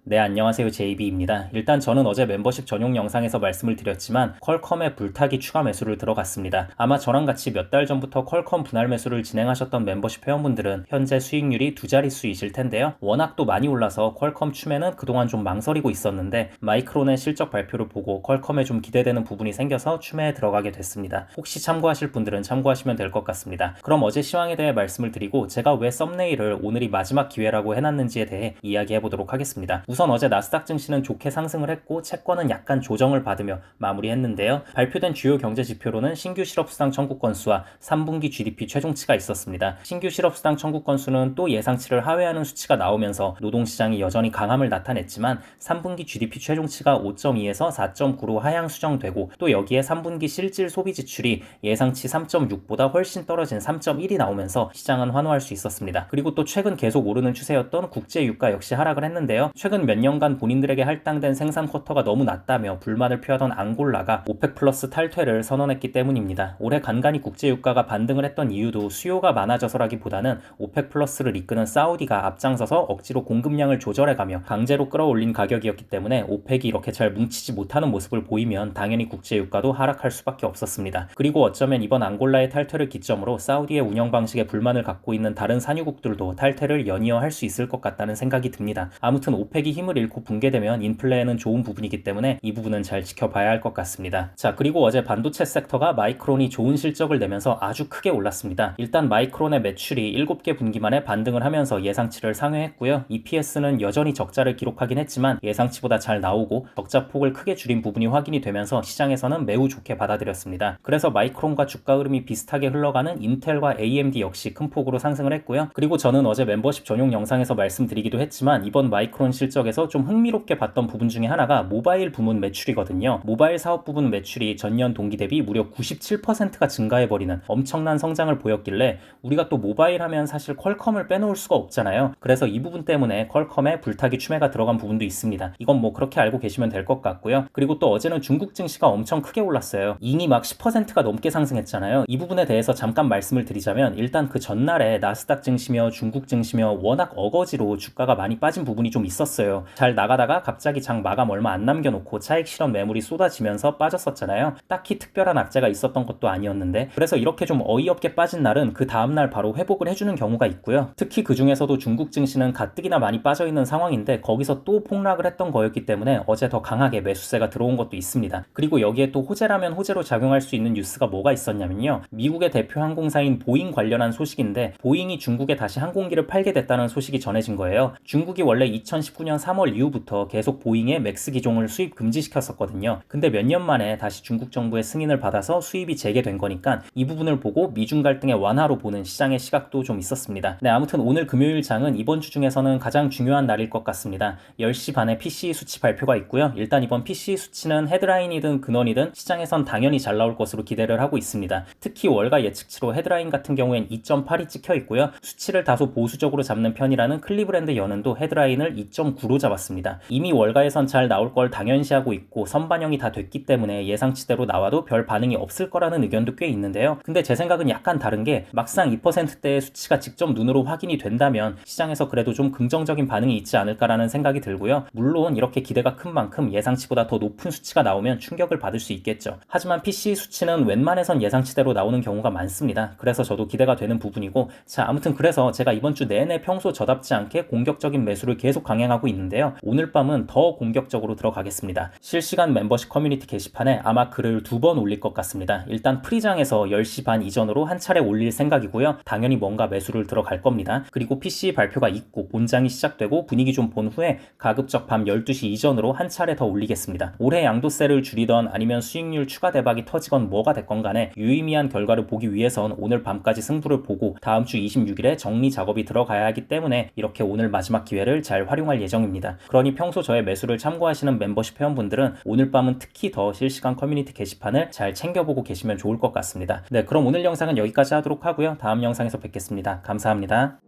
네, 안녕하세요. JB입니다. 일단 저는 어제 멤버십 전용 영상에서 말씀을 드렸지만 퀄컴의 불타기 추가 매수를 들어갔습니다. 아마 저랑 같이 몇 달 전부터 퀄컴 분할 매수를 진행하셨던 멤버십 회원분들은 현재 수익률이 두 자릿수이실 텐데요. 워낙 또 많이 올라서 퀄컴 추매는 그동안 좀 망설이고 있었는데 마이크론의 실적 발표를 보고 퀄컴에 좀 기대되는 부분이 생겨서 추매에 들어가게 됐습니다. 혹시 참고하실 분들은 참고하시면 될 것 같습니다. 그럼 어제 시황에 대해 말씀을 드리고 제가 왜 썸네일을 오늘이 마지막 기회라고 해놨는지에 대해 이야기해 보도록 하겠습니다. 우선 어제 나스닥 증시는 좋게 상승을 했고 채권은 약간 조정을 받으며 마무리했는데요. 발표된 주요 경제 지표로는 신규 실업수당 청구 건수와 3분기 GDP 최종치가 있었습니다. 신규 실업수당 청구 건수는 또 예상치를 하회하는 수치가 나오면서 노동시장이 여전히 강함을 나타냈지만 3분기 GDP 최종치가 5.2에서 4.9로 하향 수정되고 또 여기에 3분기 실질 소비 지출이 예상치 3.6보다 훨씬 떨어진 3.1이 나오면서 시장은 환호할 수 있었습니다. 그리고 또 최근 계속 오르는 추세였던 국제 유가 역시 하락을 했는데요. 최근 몇 년간 본인들에게 할당된 생산 쿼터가 너무 낮다며 불만을 표하던 앙골라가 오펙 플러스 탈퇴를 선언했기 때문입니다. 올해 간간히 국제 유가가 반등을 했던 이유도 수요가 많아져서라기보다는 오펙 플러스를 이끄는 사우디가 앞장서서 억지로 공급량을 조절해가며 강제로 끌어올린 가격이었기 때문에 오펙이 이렇게 잘 뭉치지 못하는 모습을 보이면 당연히 국제 유가도 하락할 수밖에 없었습니다. 그리고 어쩌면 이번 앙골라의 탈퇴를 기점으로 사우디의 운영 방식에 불만을 갖고 있는 다른 산유국들도 탈퇴를 연이어 할 수 있을 것 같다는 생각이 듭니다. 아무튼 오펙이 힘을 잃고 붕괴되면 인플레에는 좋은 부분이기 때문에 이 부분은 잘 지켜봐야 할 것 같습니다. 자, 그리고 어제 반도체 섹터가 마이크론이 좋은 실적을 내면서 아주 크게 올랐습니다. 일단 마이크론의 매출이 7개 분기 만에 반등을 하면서 예상치를 상회했고요. EPS는 여전히 적자를 기록하긴 했지만 예상치보다 잘 나오고 적자 폭을 크게 줄인 부분이 확인이 되면서 시장에서는 매우 좋게 받아들였습니다. 그래서 마이크론과 주가 흐름이 비슷하게 흘러가는 인텔과 AMD 역시 큰 폭으로 상승을 했고요. 그리고 저는 어제 멤버십 전용 영상에서 말씀드리기도 했지만 이번 마이크론 실적에서 좀 흥미롭게 봤던 부분 중에 하나가 모바일 부문 매출이거든요. 모바일 사업 부분 매출이 전년 동기 대비 무려 97%가 증가해버리는 엄청난 성장을 보였길래 우리가 또 모바일 하면 사실 퀄컴을 빼놓을 수가 없잖아요. 그래서 이 부분 때문에 퀄컴에 불타기 추매가 들어간 부분도 있습니다. 이건 뭐 그렇게 알고 계시면 될 것 같고요. 그리고 또 어제는 중국 증시가 엄청 크게 올랐어요. 잉이 막 10%가 넘게 상승했잖아요. 이 부분에 대해서 잠깐 말씀을 드리자면 일단 그 전날에 나스닥 증시며 중국 증시며 워낙 어거지로 주가가 많이 빠진 부분이 좀 있었어요. 잘 나가다가 갑자기 장 마감 얼마 안 남겨놓고 차익 실현 매물이 쏟아지면서 빠졌었잖아요. 딱히 특별한 악재가 있었던 것도 아니었는데 그래서 이렇게 좀 어이없게 빠진 날은 그 다음날 바로 회복을 해주는 경우가 있고요. 특히 그 중에서도 중국 증시는 가뜩이나 많이 빠져있는 상황인데 거기서 또 폭락을 했던 거였기 때문에 어제 더 강하게 매수세가 들어온 것도 있습니다. 그리고 여기에 또 호재라면 호재로 작용할 수 있는 뉴스가 뭐가 있었냐면요. 미국의 대표 항공사인 보잉 관련한 소식인데 보잉이 중국에 다시 항공기를 팔게 됐다는 소식이 전해진 거예요. 중국이 원래 2019년 3월 이후부터 계속 보잉의 맥스 기종을 수입 금지시켰었거든요. 근데 몇 년 만에 다시 중국 정부의 승인을 받아서 수입이 재개된 거니까 이 부분을 보고 미중 갈등의 완화로 보는 시장의 시각도 좀 있었습니다. 네, 아무튼 오늘 금요일 장은 이번 주 중에서는 가장 중요한 날일 것 같습니다. 10시 반에 PCE 수치 발표가 있고요. 일단 이번 PCE 수치는 헤드라인이든 근원이든 시장에선 당연히 잘 나올 것으로 기대를 하고 있습니다. 특히 월가 예측치로 헤드라인 같은 경우엔 2.8이 찍혀 있고요. 수치를 다소 보수적으로 잡는 편이라는 클리브랜드 연은도 헤드라인을 2.9로 잡았습니다. 이미 월가에선 잘 나올 걸 당연시하고 있고 선반영이 다 됐기 때문에 예상치대로 나와도 별 반응이 없을 거라는 의견도 꽤 있는데요. 근데 제 생각은 약간 다른 게 막상 2%대의 수치가 직접 눈으로 확인이 된다면 시장에서 그래도 좀 긍정적인 반응이 있지 않을까라는 생각이 들고요. 물론 이렇게 기대가 큰 만큼 예상치보다 더 높은 수치가 나오면 충격을 받을 수 있겠죠. 하지만 PC 수치는 웬만해선 예상치대로 나오는 경우가 많습니다. 그래서 저도 기대가 되는 부분이고 자, 아무튼 그래서 제가 이번 주 내내 평소 저답지 않게 공격적인 매수를 계속 강행하고 있는데요. 오늘 밤은 더 공격적으로 들어가겠습니다. 실시간 멤버십 커뮤니티 게시판에 아마 글을 2번 올릴 것 같습니다. 일단 프리장에서 10시 반 이전으로 한 차례 올릴 생각이고요. 당연히 뭔가 매수를 들어갈 겁니다. 그리고 PC 발표가 있고 본장이 시작되고 분위기 좀 본 후에 가급적 밤 12시 이전으로 한 차례 더 올리겠습니다. 올해 양도세를 줄이던 아니면 수익률 추가 대박이 터지건 뭐가 됐건 간에 유의미한 결과를 보기 위해선 오늘 밤까지 승부를 보고 다음 주 26일에 정리 작업이 들어가야 하기 때문에 이렇게 오늘 마지막 기회를 잘 활용할 예정입니다. 그러니 평소 저의 매수를 참고하시는 멤버십 회원분들은 오늘 밤은 특히 더 실시간 커뮤니티 게시판을 잘 챙겨보고 계시면 좋을 것 같습니다. 네, 그럼 오늘 영상은 여기까지 하도록 하고요. 다음 영상에서 뵙겠습니다. 감사합니다.